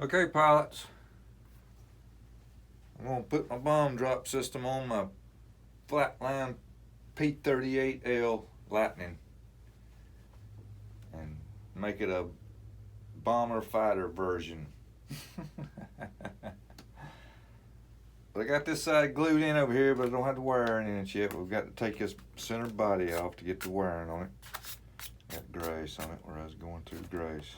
Okay, pilots, I'm going to put my bomb drop system on my Flightline P-38L Lightning and make it a bomber fighter version. I got this side glued in over here, but I don't have the wiring in it yet. We've got to take this center body off to get the wiring on it. Got grace on it where I was going through grace.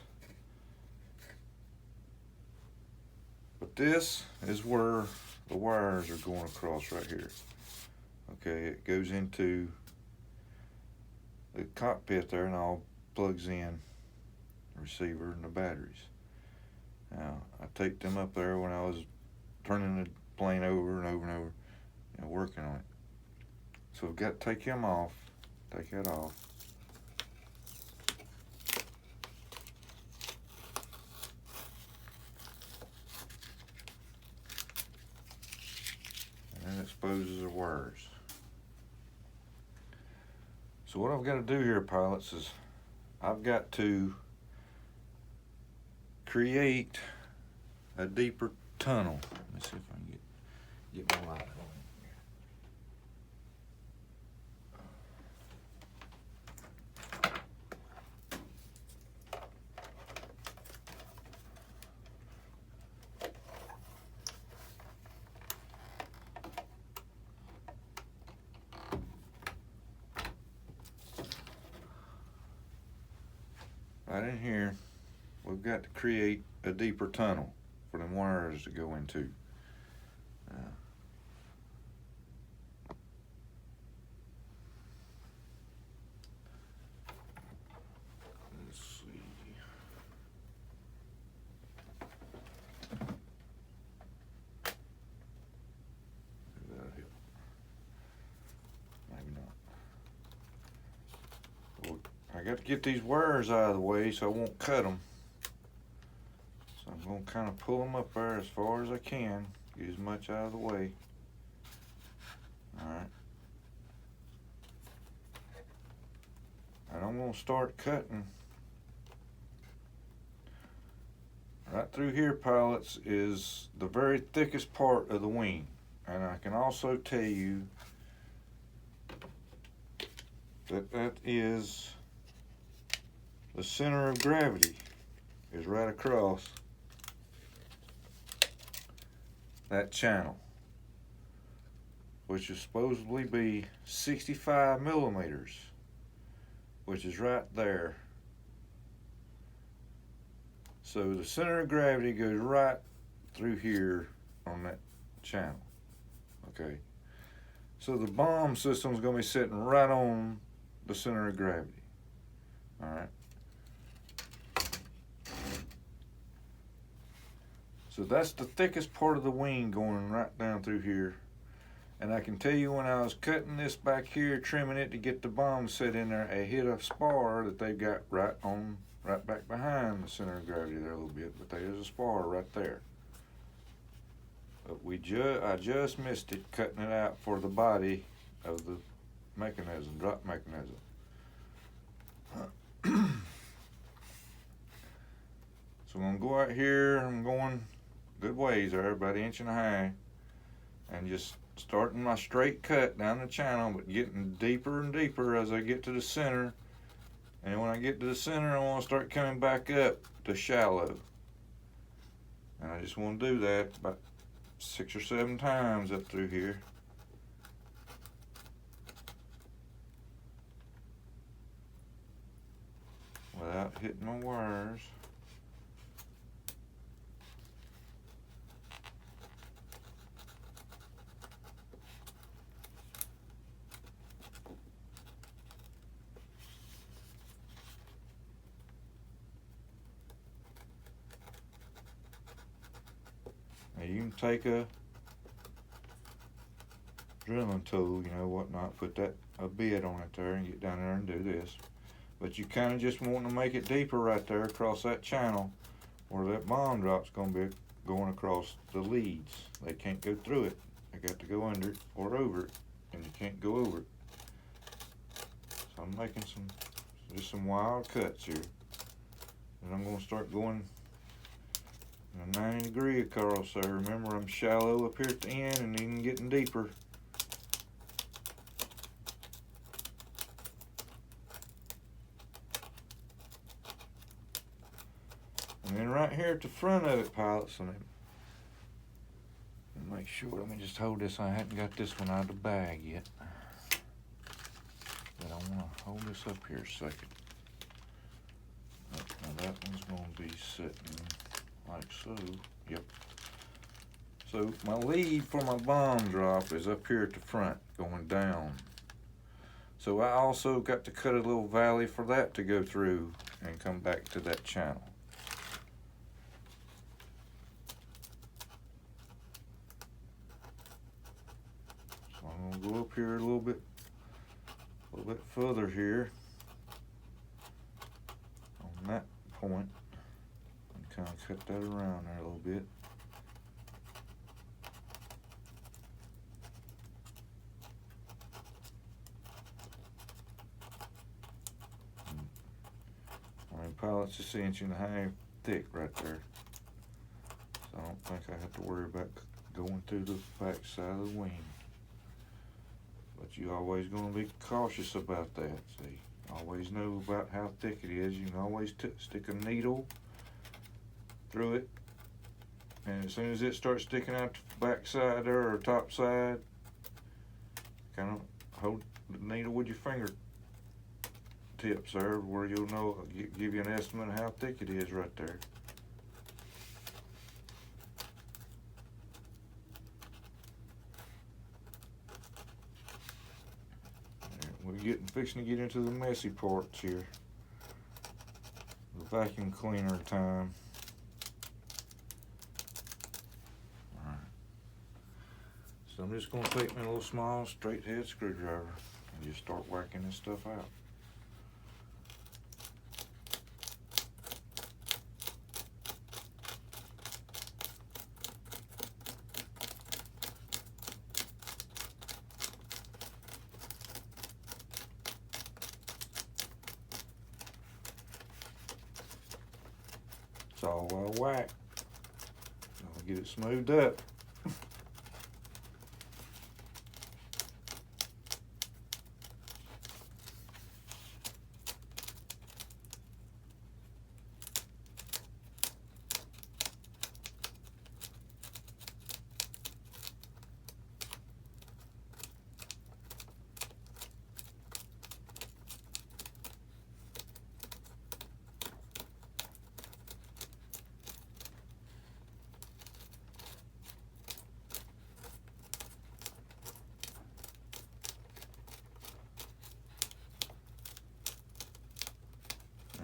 But this is where the wires are going across right here. Okay, it goes into the cockpit there and all plugs in the receiver and the batteries. Now, I taped them up there when I was turning the plane over and over and over, working on it. So we've got to take him off, take that off. And it exposes the wires. So what I've got to do here, pilots, is I've got to create a deeper tunnel. Let me see if I can get my light on here. Right in here, we've got to create a deeper tunnel for them wires to go into. Let's see. That'll help. Maybe not. Well, I got to get these wires out of the way so I won't cut them. So I'm going to kind of pull them up there as far as I can, get as much out of the way. Alright. And I'm going to start cutting. Right through here, pilots, is the very thickest part of the wing. And I can also tell you that that is the center of gravity is right across that channel, which is supposedly be 65 millimeters, which is right there. So the center of gravity goes right through here on that channel. Okay, so the bomb system is going to be sitting right on the center of gravity. All right. So that's the thickest part of the wing going right down through here. And I can tell you when I was cutting this back here, trimming it to get the bomb set in there, I hit a spar that they've got right back behind the center of gravity there a little bit, but there's a spar right there. But I just missed it cutting it out for the body of the mechanism, drop mechanism. So I'm gonna go out here, I'm going good ways there, about 1.5 inches, and just starting my straight cut down the channel, but getting deeper and deeper as I get to the center. And when I get to the center, I want to start coming back up to shallow. And I just want to do that about 6 or 7 times up through here. Without hitting my wires. Now you can take a drilling tool, whatnot, put a bit on it there and get down there and do this. But you kind of just want to make it deeper right there across that channel where that bomb drop's going to be going across the leads. They can't go through it. They got to go under it or over it, and you can't go over it. So I'm making just some wild cuts here. And I'm going to start going, a 90-degree across there. Remember, I'm shallow up here at the end and even getting deeper. And then right here at the front of it, pilots, let me make sure, let me just hold this. I hadn't got this one out of the bag yet. But I want to hold this up here a second. Now that one's going to be sitting like so. Yep. So my lead for my bomb drop is up here at the front, going down. So I also got to cut a little valley for that to go through and come back to that channel. So I'm going to go up here a little bit further here on that point and kind of cut that around there a little bit. I mean, pilot's just 1.5 inches thick right there, so I don't think I have to worry about going through the back side of the wing. But you always going to be cautious about that. See, always know about how thick it is. You can always stick a needle through it, and as soon as it starts sticking out the back side there or top side, kind of hold the needle with your finger tips there, where you'll know, give you an estimate of how thick it is right there. We're fixing to get into the messy parts here. The vacuum cleaner time. Alright. So I'm just going to take my little small straight head screwdriver and just start whacking this stuff out. It's all well whacked. I'll get it smoothed up.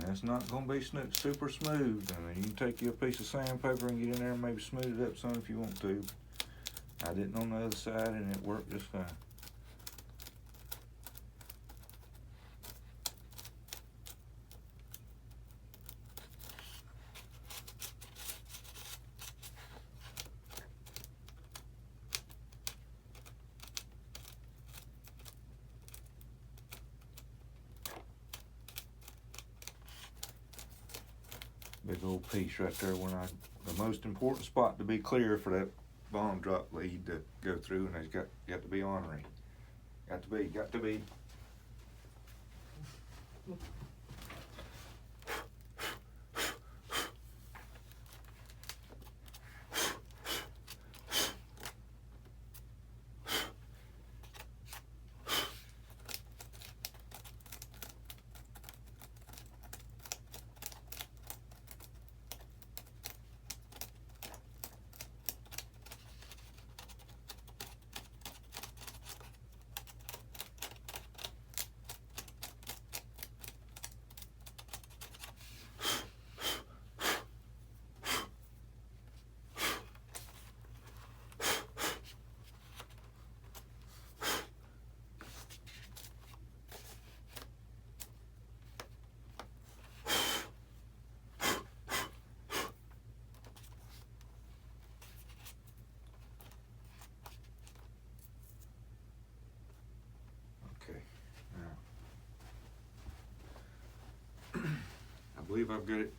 It's not going to be super smooth. I mean, you can take you a piece of sandpaper and get in there and maybe smooth it up some if you want to. I didn't on the other side and it worked just fine. Big old piece right there when the most important spot to be clear for that bomb drop lead to go through, and it's got to be ornery. Got to be. I believe I've got it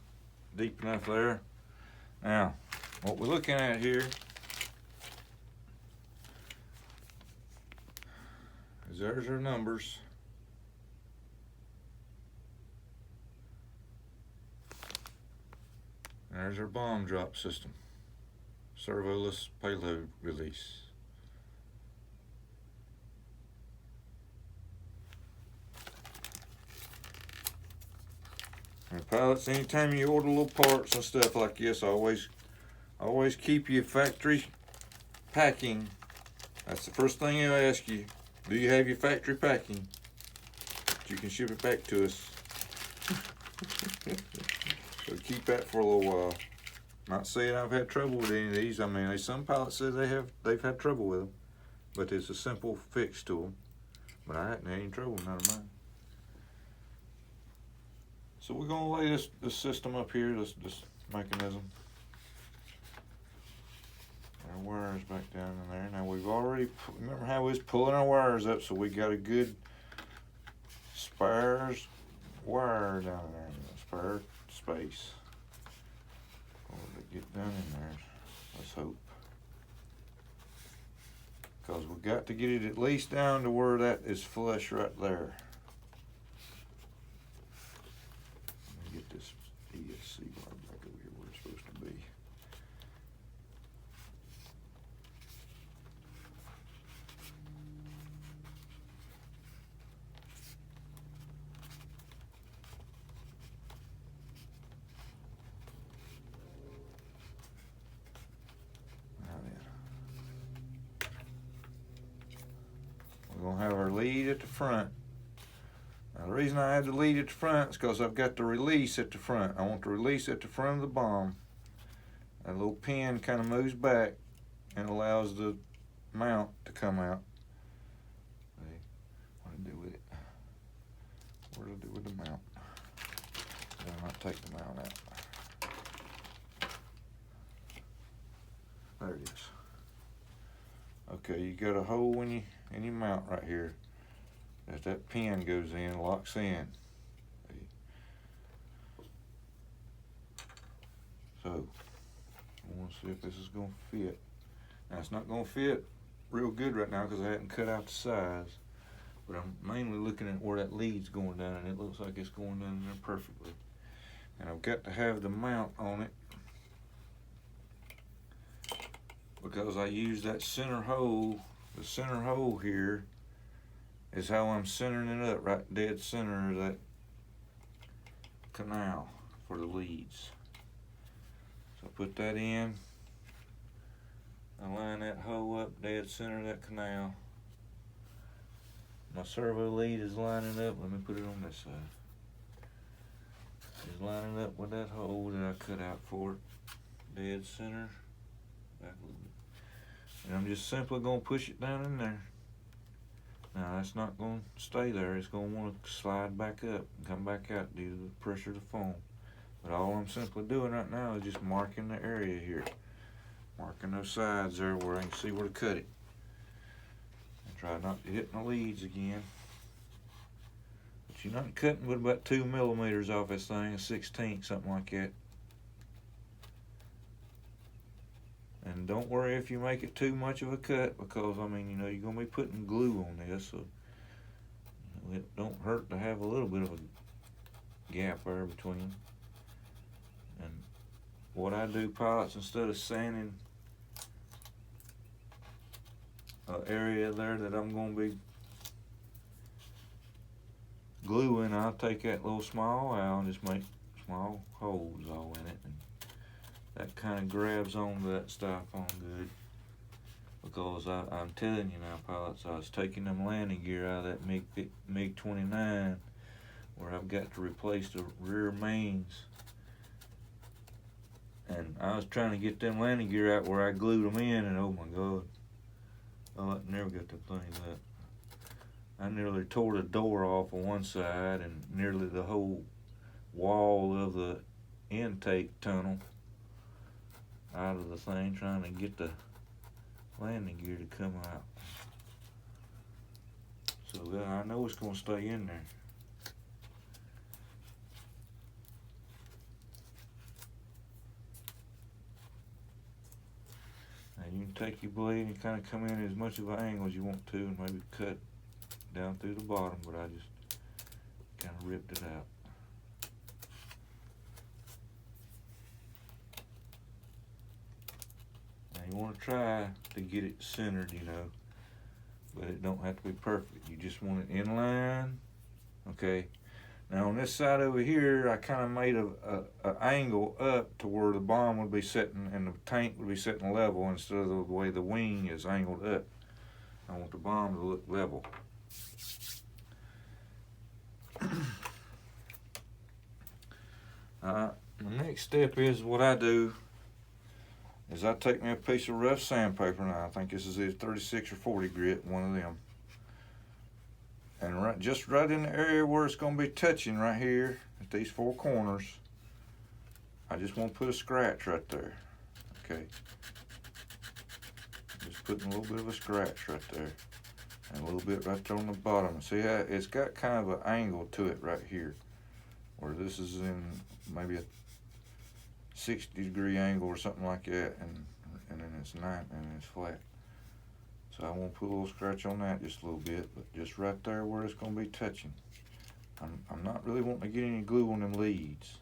deep enough there. Now, what we're looking at here is there's our numbers. And there's our bomb drop system. Servoless payload release. And pilots, anytime you order little parts and stuff like this, always keep your factory packing. That's the first thing they'll ask you. Do you have your factory packing? You can ship it back to us. So keep that for a little while. Not saying I've had trouble with any of these. I mean, some pilots say they've had trouble with them, but it's a simple fix to them. But I hadn't had any trouble, none of mine. So we're gonna lay this system up here, this mechanism. Our wires back down in there. Now we've already, remember how we was pulling our wires up, so we got a good spares wire down there, spare space. What did it get down in there? Let's hope. Because we got to get it at least down to where that is flush right there. Get this ESC bar back over here where it's supposed to be. Now then. We're going to have our lead at the front. Now, the reason I have the lead at the front is because I've got the release at the front. I want the release at the front of the bomb. That little pin kind of moves back and allows the mount to come out. See, what do I do with it? What do I do with the mount? I might take the mount out. There it is. Okay, you got a hole in your mount right here. As that pin goes in, locks in. So, I want to see if this is going to fit. Now, it's not going to fit real good right now because I hadn't cut out the size. But I'm mainly looking at where that lead's going down, and it looks like it's going down there perfectly. And I've got to have the mount on it because I use that center hole. The center hole here is how I'm centering it up, right dead center of that canal for the leads. So I put that in, I line that hole up dead center of that canal. My servo lead is lining up, let me put it on this side. It's lining up with that hole that I cut out for it, dead center, back a little bit. And I'm just simply gonna push it down in there. Now that's not going to stay there, it's going to want to slide back up and come back out due to the pressure of the foam. But all I'm simply doing right now is just marking the area here. Marking those sides there where I can see where to cut it. And try not to hit my leads again. But you're not cutting with about 2 millimeters off this thing, a 1/16, something like that. And don't worry if you make it too much of a cut because, I mean, you know, you're going to be putting glue on this, so it don't hurt to have a little bit of a gap there between them. And what I do, pilots, instead of sanding an area there that I'm going to be gluing, I'll take that little small out and just make small holes all in it. And that kind of grabs onto that styrofoam good. Because I'm telling you now, pilots, I was taking them landing gear out of that MiG-29 where I've got to replace the rear mains. And I was trying to get them landing gear out where I glued them in, and oh my God, I never got them things up. I nearly tore the door off on one side and nearly the whole wall of the intake tunnel out of the thing, trying to get the landing gear to come out. So I know it's going to stay in there. you can take your blade and kind of come in as much of an angle as you want to and maybe cut down through the bottom, but I just kind of ripped it out. Now you want to try to get it centered, you know, but it don't have to be perfect. You just want it in line, okay? Now on this side over here, I kind of made a angle up to where the bomb would be sitting and the tank would be sitting level instead of the way the wing is angled up. I want the bomb to look level. The next step is what I do is I take me a piece of rough sandpaper. Now I think this is either 36 or 40 grit, one of them. And just right in the area where it's going to be touching right here at these four corners, I just want to put a scratch right there. Okay. Just putting a little bit of a scratch right there. And a little bit right there on the bottom. See how it's got kind of an angle to it right here, where this is in maybe a 60-degree angle or something like that, and then it's 90 and it's flat. So I want to put a little scratch on that just a little bit, but just right there where it's going to be touching. I'm not really wanting to get any glue on them leads.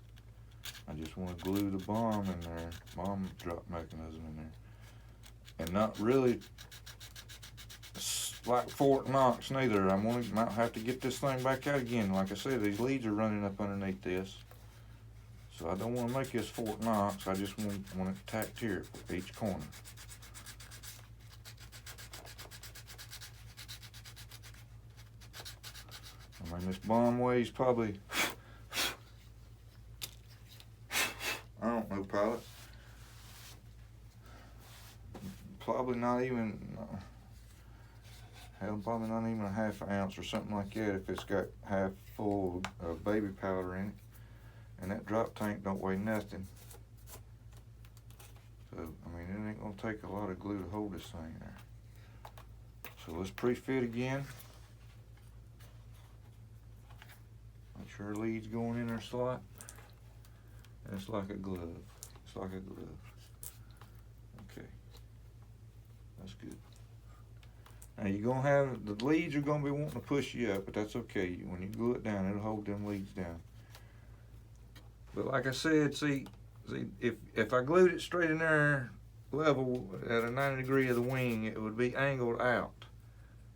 I just want to glue the bomb in there, bomb drop mechanism in there, and not really like Fort Knox neither. Might have to get this thing back out again. Like I said, these leads are running up underneath this, so I don't want to make this Fort Knox. I just want it tacked here at each corner. I mean, this bomb weighs probably, I don't know, pilot, probably not even, hell, probably not even a half an ounce or something like that if it's got half full of baby powder in it. And that drop tank don't weigh nothing. So, I mean, it ain't gonna take a lot of glue to hold this thing there. So let's pre-fit again. Make sure our lead's going in our slot. And it's like a glove. It's like a glove. Okay. That's good. Now you're gonna have, the leads are gonna be wanting to push you up, but that's okay. When you glue it down, it'll hold them leads down. But like I said, see, if I glued it straight in there level at a 90 degree of the wing, it would be angled out.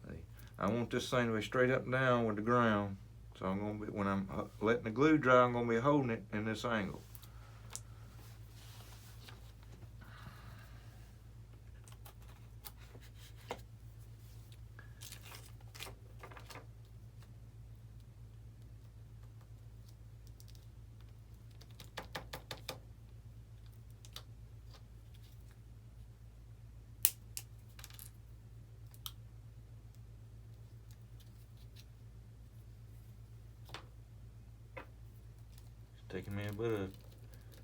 See, I want this thing to be straight up and down with the ground. So I'm gonna be, when I'm letting the glue dry, I'm gonna be holding it in this angle. Taking me a bit of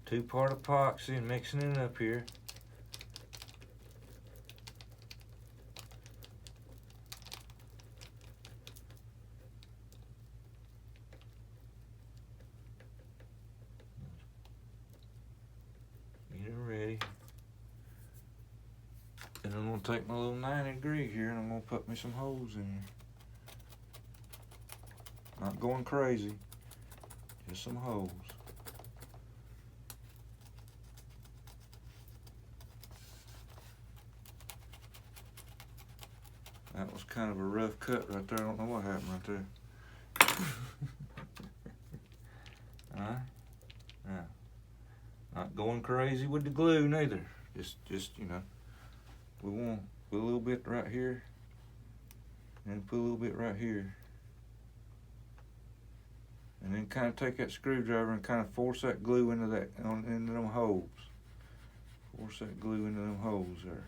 2-part epoxy and mixing it up here. Get it ready. And I'm gonna take my little 90 degree here and I'm gonna put me some holes in here. Not going crazy, just some holes. That was kind of a rough cut right there. I don't know what happened right there. Alright? Now, not going crazy with the glue neither. Just you know, we want to put a little bit right here and put a little bit right here. And then kind of take that screwdriver and kind of force that glue into into them holes. Force that glue into them holes there.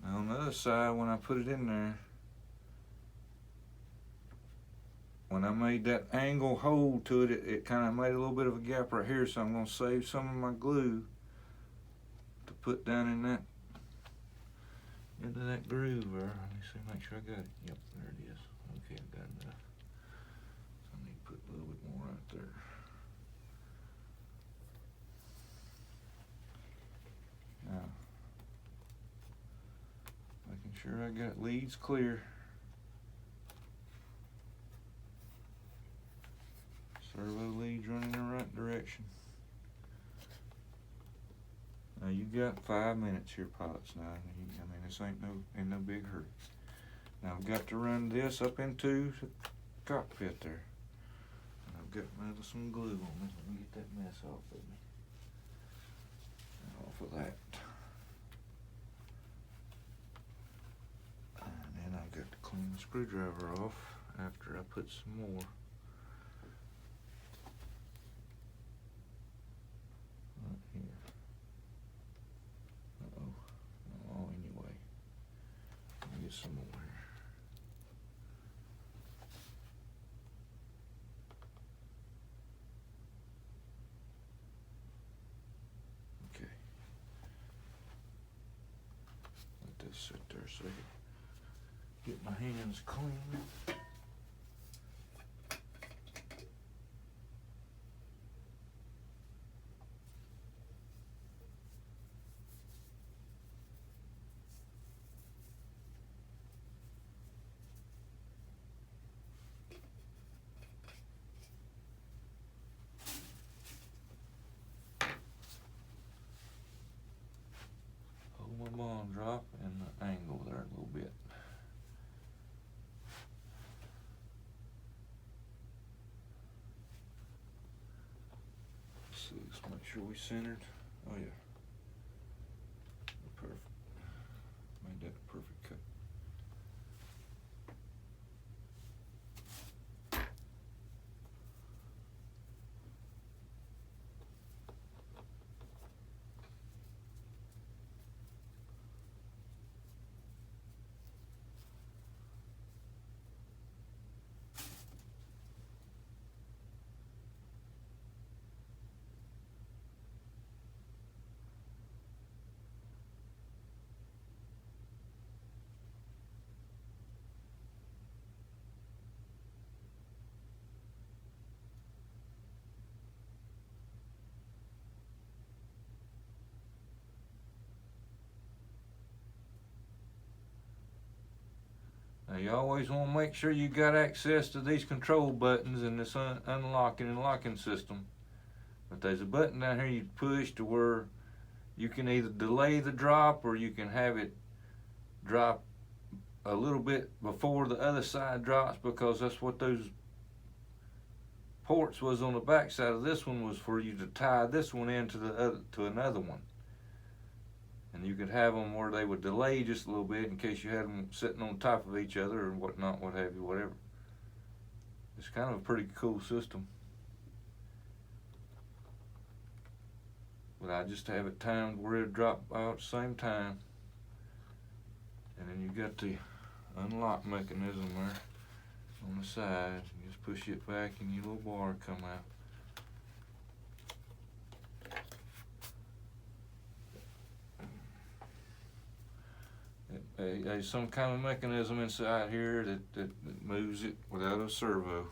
Now on the other side, when I put it in there, when I made that angle hole to it, it kind of made a little bit of a gap right here, so I'm going to save some of my glue to put down in that, into that groove there. Let me see, make sure I got it. Yep, there it is. Okay, I got enough. So I need to put a little bit more right there. Now, making sure I got leads clear. Servo leads running in the right direction. Now you got 5 minutes here, pilots. Now, I mean, this ain't in no big hurry. Now I've got to run this up into the cockpit there. And I've got some glue on it. Let me get that mess off of me. Off of that. And then I've got to clean the screwdriver off after I put some more. Right here. Oh, anyway. Let me get some more here. Okay. Let this sit there so I can get my hands clean. Hold my ball drop and the angle there a little bit. So let's make sure we centered. Oh yeah. Perfect. Made that a perfect cut. Now you always want to make sure you got access to these control buttons in this unlocking and locking system. But there's a button down here you push to where you can either delay the drop or you can have it drop a little bit before the other side drops, because that's what those ports was on the back side of this one, was for you to tie this one into the other, to another one. And you could have them where they would delay just a little bit in case you had them sitting on top of each other or whatnot, what have you, whatever. It's kind of a pretty cool system. But I just have it timed where it drop out at the same time. And then you got the unlock mechanism there on the side. You just push it back and your little bar come out. There's some kind of mechanism inside here that moves it without a servo.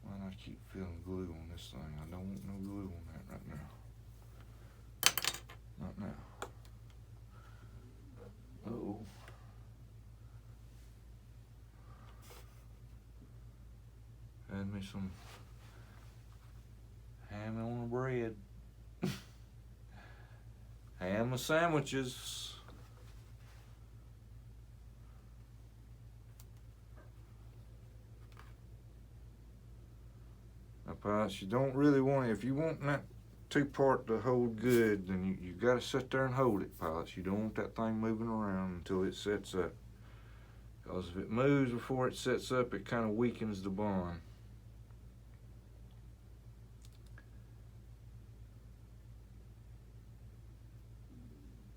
Why do I keep feeling glue on this thing? I don't want no glue on that right now. Not now. Uh-oh. Had me some ham on the bread. Ham and sandwiches. Now, pilots, you don't really want it. If you want that two-part to hold good, then you got to sit there and hold it, pilots. You don't want that thing moving around until it sets up. Because if it moves before it sets up, it kind of weakens the bond.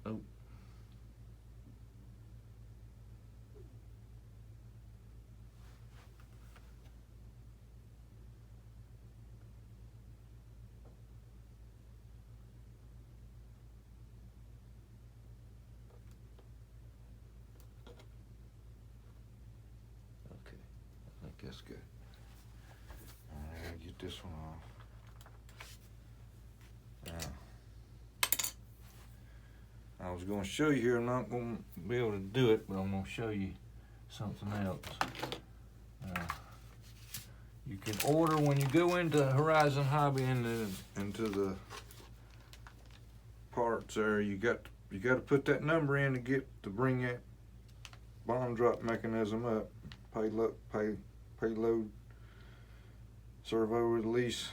Oh. that's good. All right, I gotta get this one off. Now, I was going to show you here. I'm not going to be able to do it, but I'm going to show you something else. You can order when you go into Horizon Hobby into the parts there. You got to put that number in to bring that bomb drop mechanism up. Payload servo release,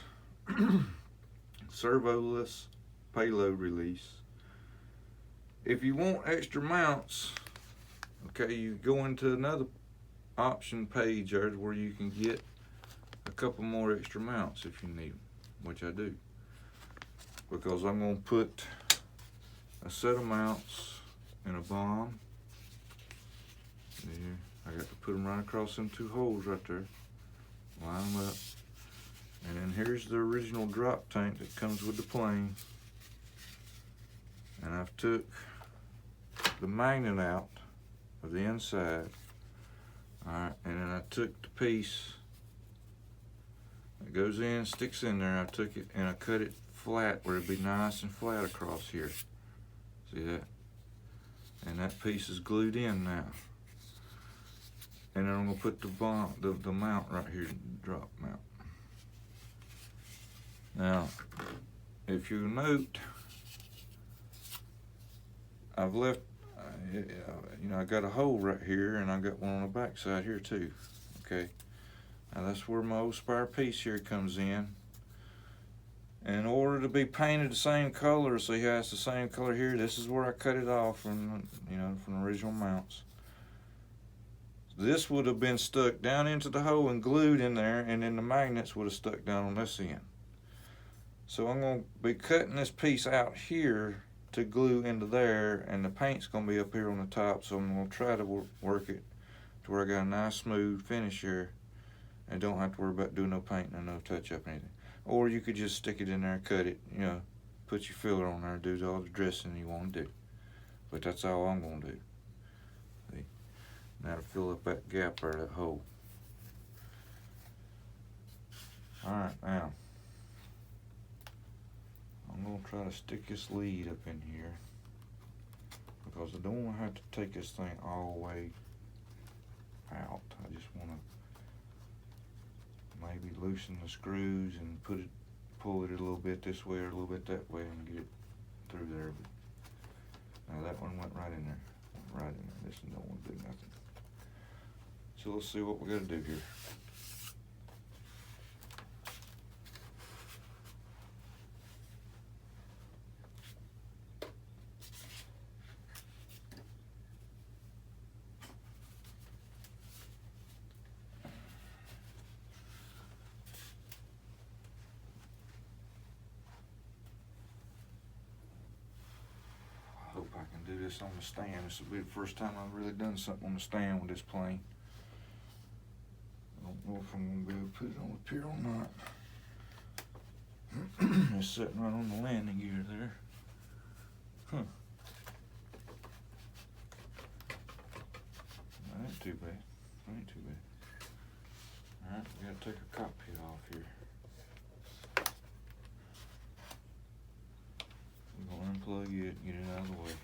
servoless payload release. If you want extra mounts, okay, you go into another option page there where you can get a couple more extra mounts if you need them, which I do, because I'm going to put a set of mounts in a bomb. There, I got to put them right across them two holes right there, line them up, and then here's the original drop tank that comes with the plane, and I've took the magnet out of the inside. Alright, and then I took the piece that goes in, sticks in there. I took it and I cut it flat where it'd be nice and flat across here. See that? And that piece is glued in now. And then I'm gonna put the mount right here, drop mount. Now, if you note, I've left, I got a hole right here, and I got one on the back side here too. Okay, now that's where my old spare piece here comes in. And in order to be painted the same color, so yeah, it's the same color here. This is where I cut it off from, from the original mounts. This would have been stuck down into the hole and glued in there, and then the magnets would have stuck down on this end. So I'm going to be cutting this piece out here to glue into there, and the paint's going to be up here on the top, so I'm going to try to work it to where I got a nice smooth finish here and don't have to worry about doing no painting or no touch up or anything. Or you could just stick it in there and cut it, put your filler on there, do all the dressing you want to do. But that's all I'm going to do. See? Now to fill up that gap there, that hole. Alright, now I'm going to try to stick this lead up in here because I don't want to have to take this thing all the way out. I just want to maybe loosen the screws and pull it a little bit this way or a little bit that way and get it through there. But now that one went right in there. Right in there. This one don't want to do nothing. So let's see what we got to do here. Hope I can do this on the stand. This will be the first time I've really done something on the stand with this plane. I don't know if I'm going to be able to put it on the pier or not. It's sitting right on the landing gear there. Huh. That ain't too bad. That ain't too bad. Alright, we got to take a cockpit off here. We're going to unplug it and get it out of the way.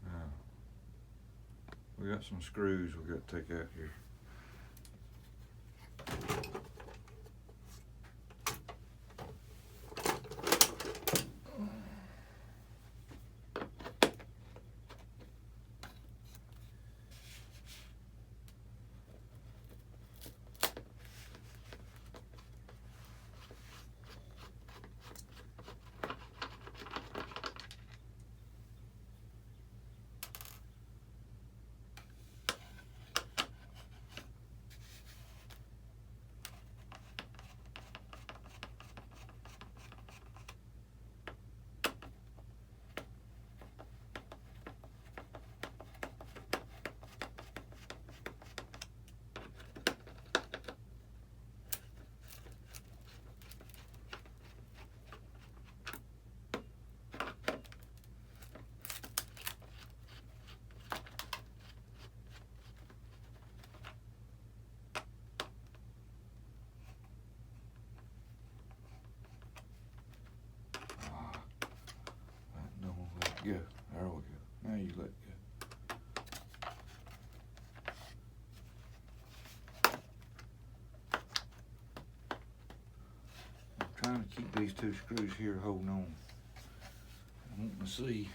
Now, we got some screws we got to take out here. two screws here holding on. I want to see.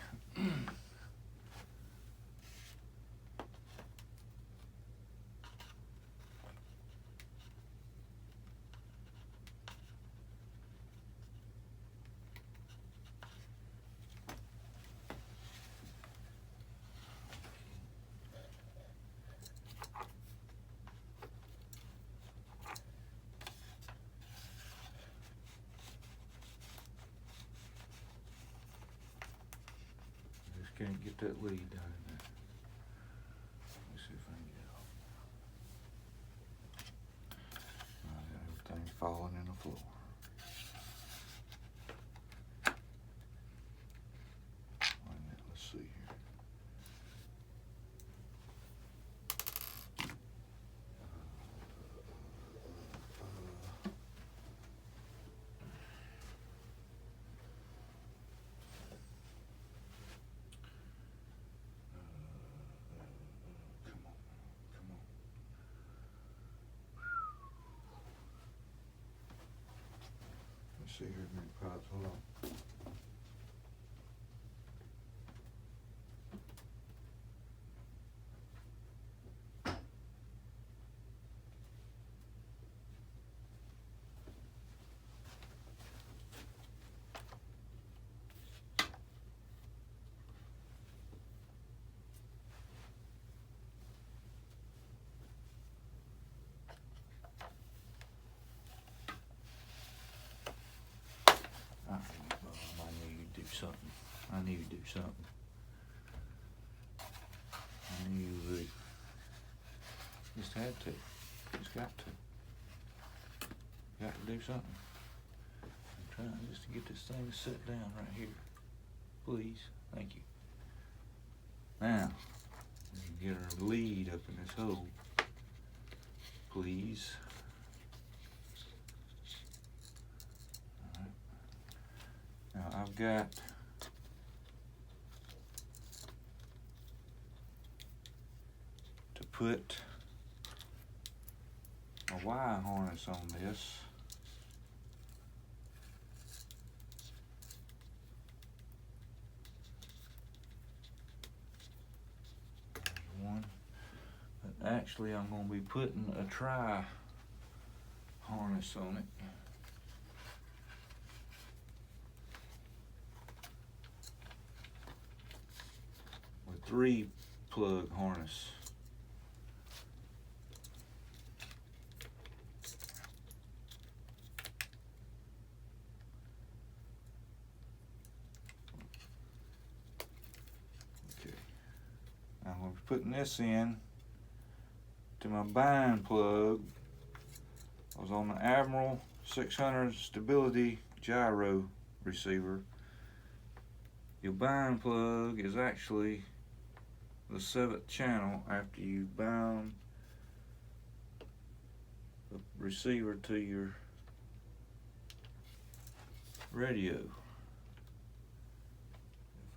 Can't get that lead down in there. Let me see if I can get it off. Everything's falling in the floor. Wait a minute, let's see here. See here, many parts. Hold on. I need to do something. I knew you would. Just had to. Just got to. Got to do something. I'm trying just to get this thing to sit down right here. Please. Thank you. Now, we can get our lead up in this hole. Please. Alright. Now I've got put a wire harness on this. There's one. But actually I'm going to be putting a tri harness on it. With 3 plug harness. I'm going to be putting this in to my bind plug. I was on the Admiral 600 stability gyro receiver. Your bind plug is actually the 7th channel after you bound the receiver to your radio. If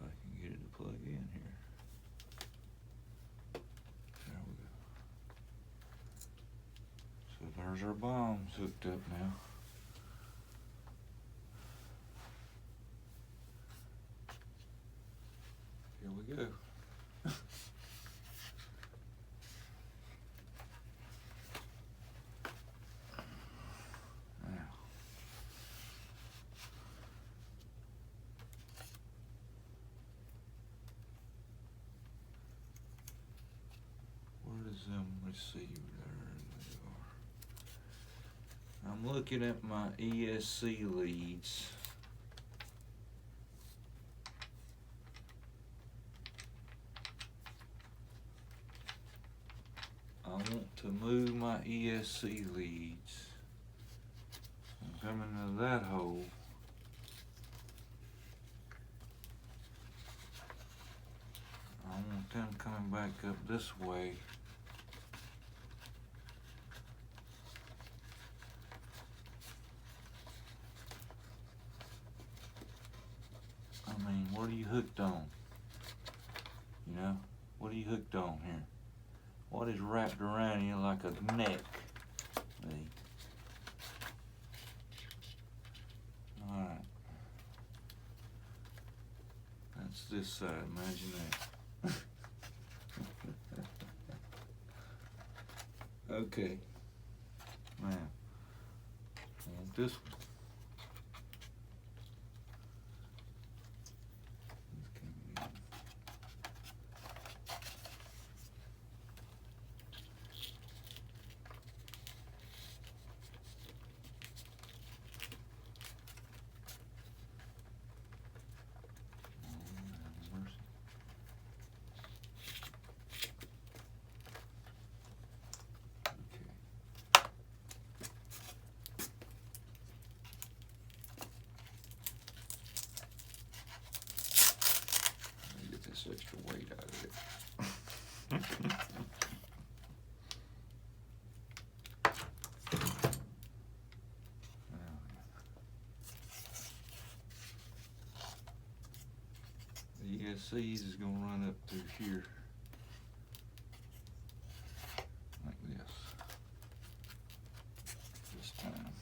I can get it to plug in here. There's our bombs hooked up now. Here we go. Now. Where does them receive? I'm looking at my ESC leads. I want to move my ESC leads. I'm coming to that hole. I want them coming back up this way. What are you hooked on? You know, what are you hooked on here? What is wrapped around you like a neck? Alright. What's this side? Imagine that. Okay. Now, I want this one. Extra weight out of it. The ESCs is going to run up through here like this time.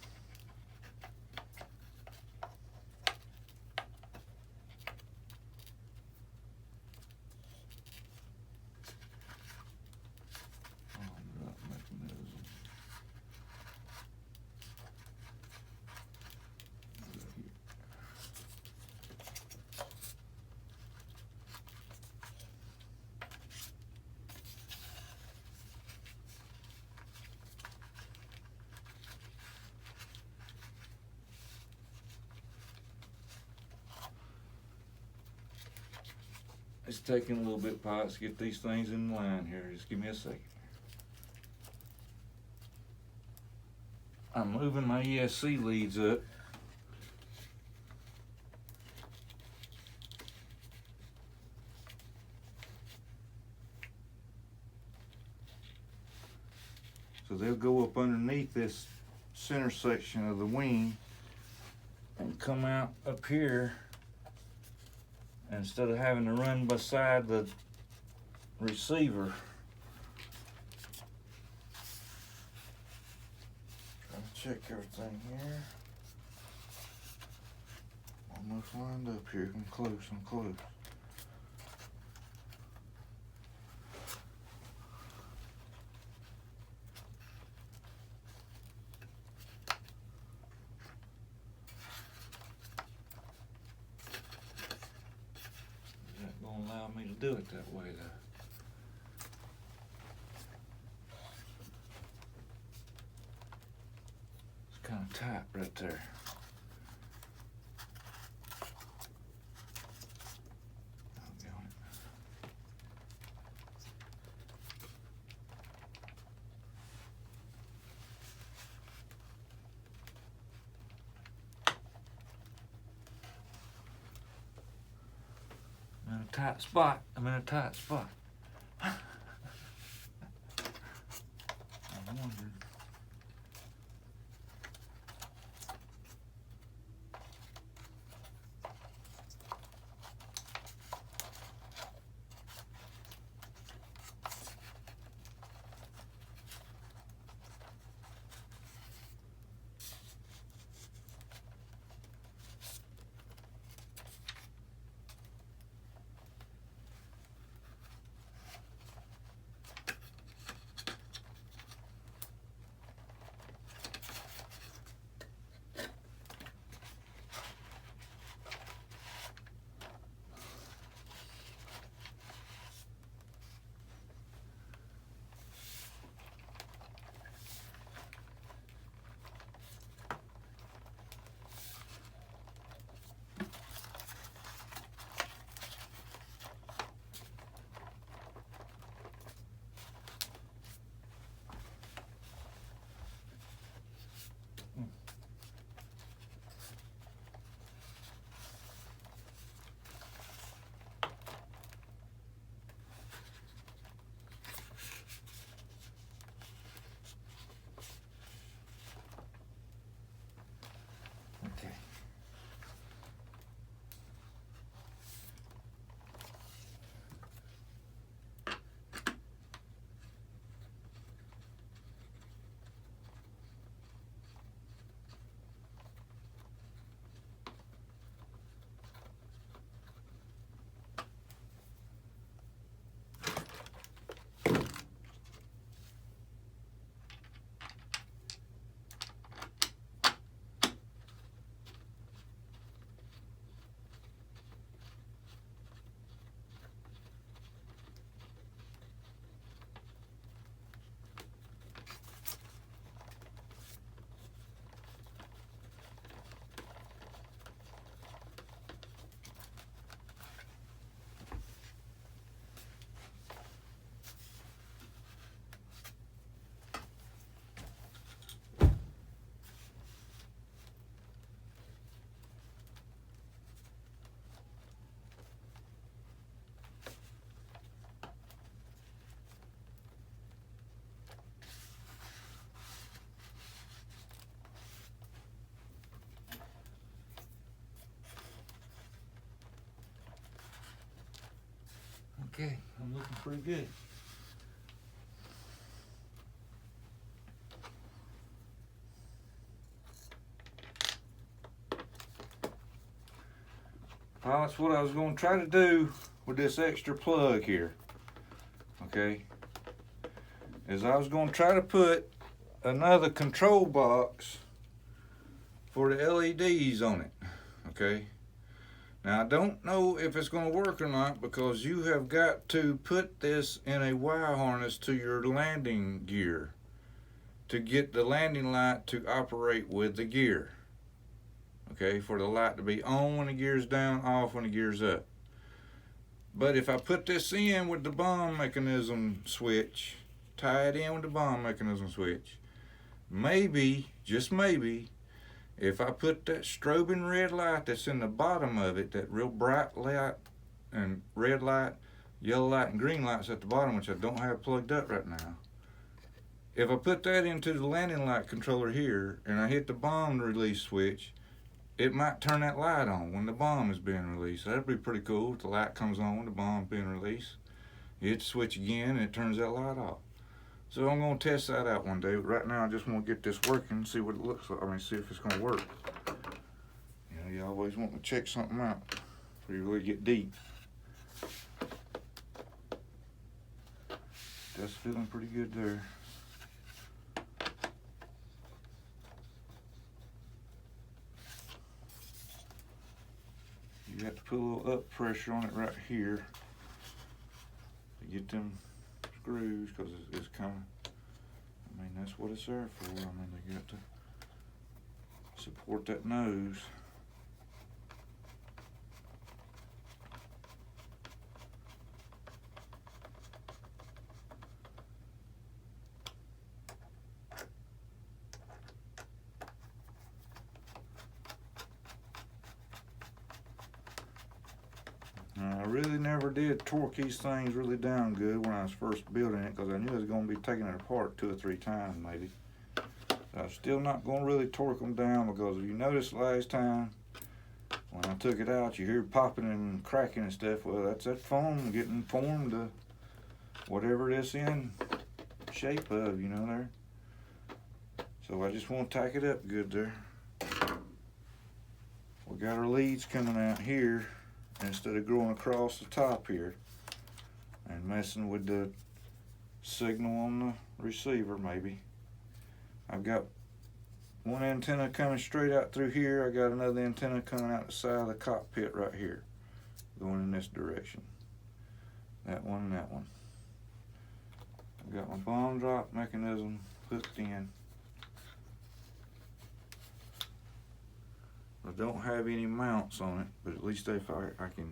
It's taking a little bit, Pots, to get these things in line here. Just give me a second. I'm moving my ESC leads up. So they'll go up underneath this center section of the wing and come out up here. Instead of having to run beside the receiver. Trying to check everything here. Almost lined up here. I'm close. Allow me to do it that way though. It's kind of tight right there. I'm in a tight spot. I'm wondering. looking pretty good. Well, that's what I was going to try to do with this extra plug here. Okay. Is I was going to try to put another control box for the LEDs on it. Okay. Now, I don't know if it's going to work or not because you have got to put this in a wire harness to your landing gear to get the landing light to operate with the gear. Okay, for the light to be on when the gear's down, off when the gear's up. But if I put this in with the bomb mechanism switch, tie it in with the bomb mechanism switch, maybe, just maybe, if I put that strobing red light that's in the bottom of it, that real bright light and red light, yellow light and green lights at the bottom, which I don't have plugged up right now, if I put that into the landing light controller here and I hit the bomb release switch, it might turn that light on when the bomb is being released. That'd be pretty cool if the light comes on when the bomb's being released. You hit the switch again and it turns that light off. So I'm going to test that out one day. Right now I just want to get this working, see what it looks like. I mean, see if it's going to work. You know, you always want to check something out before you really get deep. That's feeling pretty good there. You have to put a little up pressure on it right here to get them screws, because it's kind of, I mean, that's what it's there for. I mean, they got to support that nose. I really never did torque these things really down good when I was first building it, because I knew I was going to be taking it apart 2 or 3 times maybe. So I'm still not going to really torque them down, because if you noticed last time when I took it out, you hear popping and cracking and stuff. Well, that's that foam getting formed to whatever it's in shape of, you know, there. So I just want to tack it up good there. We got our leads coming out here instead of going across the top here and messing with the signal on the receiver. Maybe I've got one antenna coming straight out through here. I got another antenna coming out the side of the cockpit right here, going in this direction. That one and that one. I've got my bomb drop mechanism hooked in. I don't have any mounts on it, but at least if I can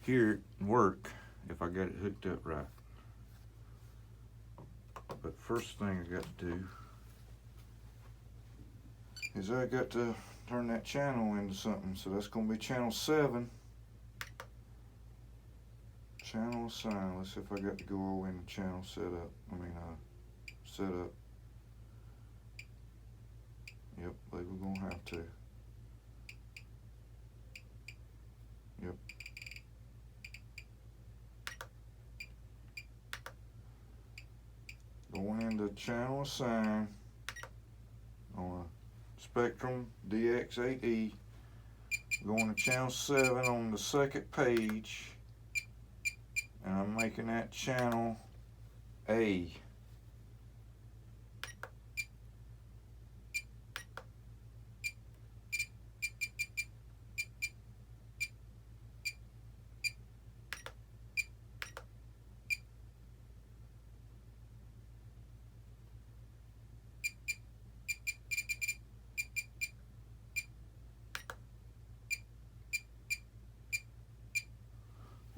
hear it work if I got it hooked up right. But first thing I got to do is I got to turn that channel into something. So that's going to be channel 7. Channel assign. Let's see if I got to go all into channel setup. Setup. Yep, we're going to have to. Yep. Going into channel assign on a Spectrum DX8E. Going to channel 7 on the second page. And I'm making that channel A.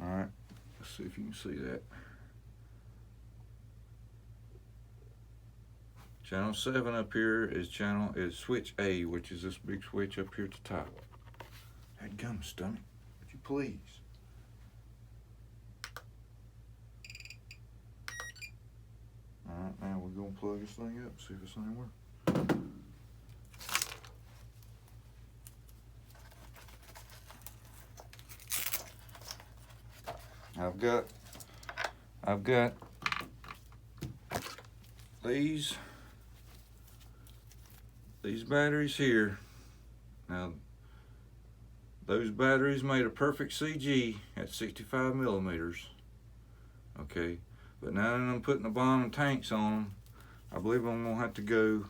Alright, let's see if you can see that. Channel 7 up here is switch A, which is this big switch up here at the top. That gum stomach, would you please? Alright, now we're gonna plug this thing up, see if this thing works. I've got I've got these batteries here. Now, those batteries made a perfect CG at 65 millimeters. Okay, but now that I'm putting the bomb and tanks on them, I believe I'm gonna have to go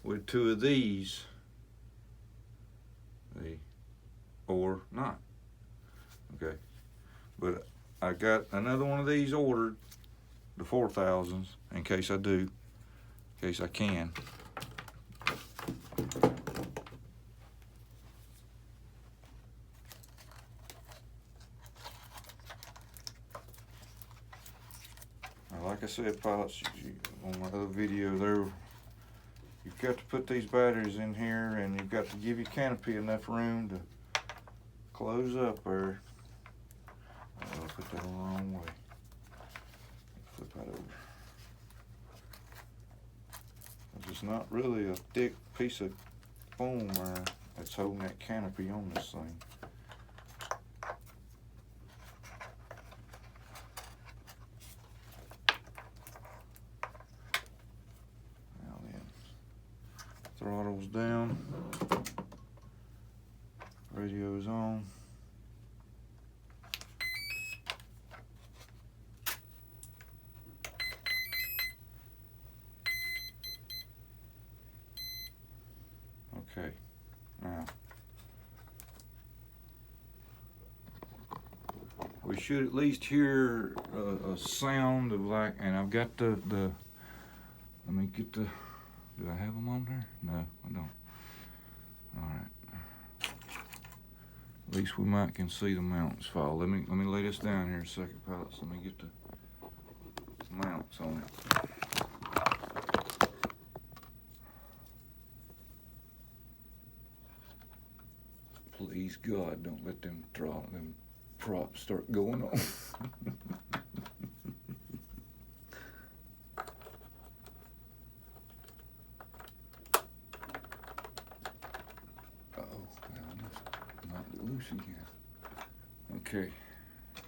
with 2 of these, or not. Okay, but I got another one of these ordered, the 4000s, in case I do, in case I can. Like I said, pilots, on my other video there, you've got to put these batteries in here, and you've got to give your canopy enough room to close up there. I'll put that the wrong way. Flip that over. It's not really a thick piece of foam that's holding that canopy on this thing. Throttle's down, radio's on. Okay, now we should at least hear a sound of like, and I've got the let me get the, do I have them on there? No, I don't. All right. At least we might can see the mounts fall. Let me lay this down here a second, pilots. Let me get the mounts on it. Please God, don't let them props start going on. Loose again. Okay,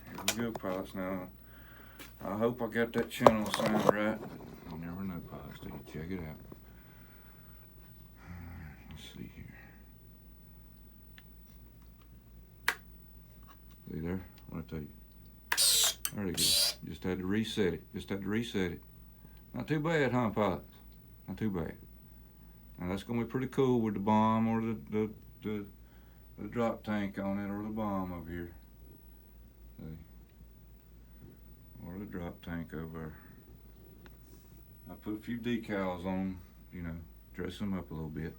here we go, pilots. Now, I hope I got that channel sound right. You never know, pilots. Till you check it out. Let's see here. See there? What I tell you? There it goes. Just had to reset it. Not too bad, huh, pilots? Not too bad. Now that's gonna be pretty cool with the bomb or the drop tank on it, or the bomb over here. See? Or the drop tank over. I put a few decals on them, you know, dress them up a little bit.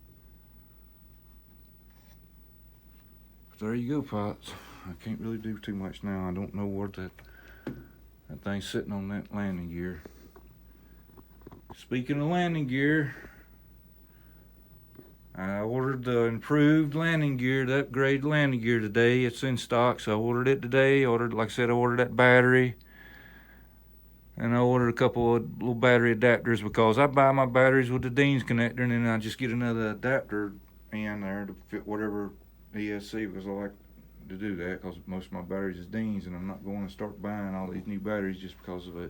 But there you go, pilots. I can't really do too much now. I don't know where that thing's sitting on that landing gear. Speaking of landing gear, I ordered the improved landing gear, the upgraded landing gear today. It's in stock, so I ordered it today. Like I said, I ordered that battery. And I ordered a couple of little battery adapters because I buy my batteries with the Dean's connector, and then I just get another adapter in there to fit whatever ESC, because I like to do that because most of my batteries is Dean's, and I'm not going to start buying all these new batteries just because of a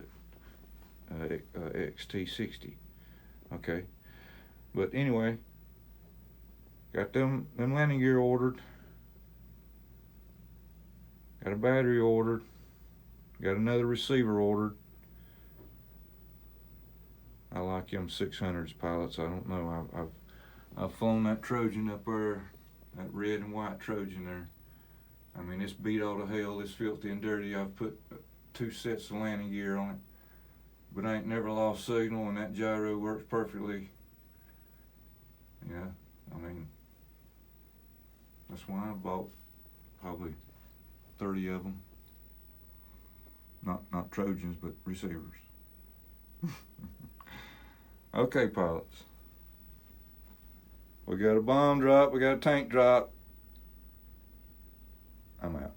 XT60. Okay. But anyway, got them landing gear ordered. Got a battery ordered. Got another receiver ordered. I like them 600s, pilots. I don't know. I've flown that Trojan up there, that red and white Trojan there. I mean, it's beat all to hell. It's filthy and dirty. I've put 2 sets of landing gear on it, but I ain't never lost signal, and that gyro works perfectly. Yeah, I mean, that's why I bought probably 30 of them. Not Trojans, but receivers. Okay, pilots. We got a bomb drop, we got a tank drop. I'm out.